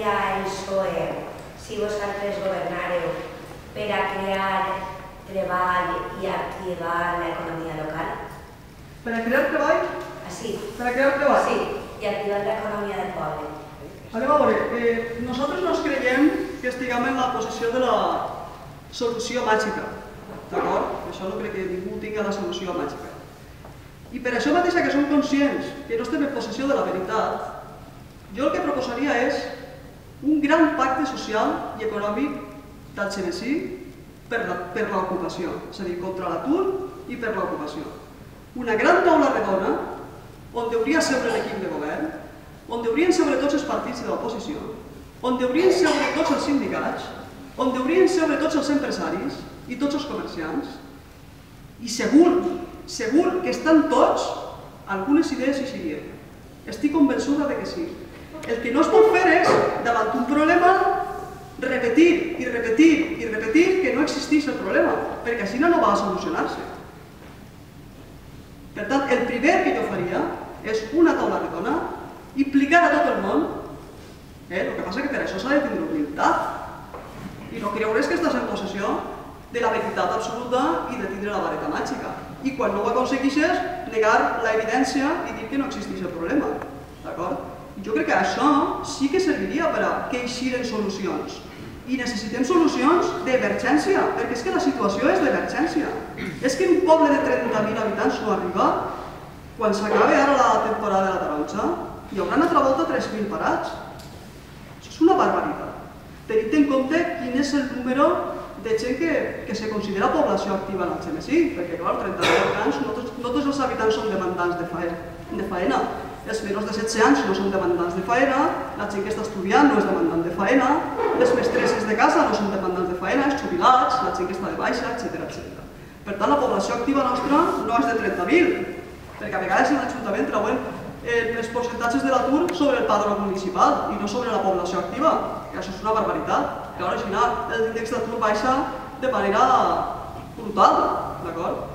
faria el PSOE si vosaltres governàreu per a crear treball i activar l'economia local? Per a crear treball? Sí. Per a crear treball? Sí, i activar l'economia del poble. Anem a veure, nosaltres no creiem que estiguem en la posició de la solució màgica, d'acord? Això no crec que ningú tingui la solució màgica. I per això mateixa que som conscients que no estem en possessió de la veritat, jo el que proposaria és un gran pacte social i econòmic d'Algemesí per l'ocupació, és a dir, contra l'atur i per l'ocupació. Una gran taula redona on hauria seure l'equip de govern, on haurien seure tots els partits de l'oposició, on haurien seure tots els sindicats, on haurien seure tots els empresaris i tots els comerciants, i segur que estan tots, algunes idees hi serien. Estic convençuda que sí. El que no es pot fer és, davant un problema, repetir i repetir i repetir que no existeix el problema, perquè així no va a solucionar-se. Per tant, el primer que jo faria és una taula redona, implicar a tot el món. El que passa és que per això s'ha de tenir humilitat i no creure's que estàs en possessió de la veritat absoluta i de tindre la vareta màgica. I quan no ho aconsegueixes, negar l'evidència i dir que no existeix el problema. D'acord? Jo crec que això sí que serviria per a que eixiren solucions. I necessitem solucions d'emergència, perquè és que la situació és d'emergència. És que un poble de 30.000 habitants no arriba. Quan s'acabi ara la temporada de la taronja, hi haurà una altra volta 3.000 parats. Això és una barbaritat. Tenint en compte quin és el número de gent que se considera població activa en Algemesí, perquè, clar, 30.000 habitants, no tots els habitants són demandants de faena. Els menors de 16 anys no són demandants de faena, la gent que està estudiant no és demandant de faena, les mestresses de casa no són demandants de faena, els jubilats, la gent que està de baixa, etc. Per tant, la població activa nostra no és de 30.000, perquè a vegades en l'Ajuntament treuen els percentatges de l'atur sobre el padró municipal i no sobre la població activa, que això és una barbaritat. Que ara, al final, l'índex d'atur baixa de manera brutal, d'acord?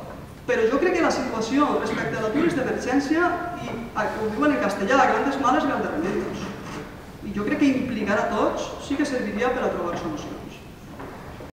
Però jo crec que la situació respecte a l'atur és d'emergència i, com diuen en castellà, grandes males, grandes remedios. I jo crec que implicar a tots sí que serviria per a trobar solucions.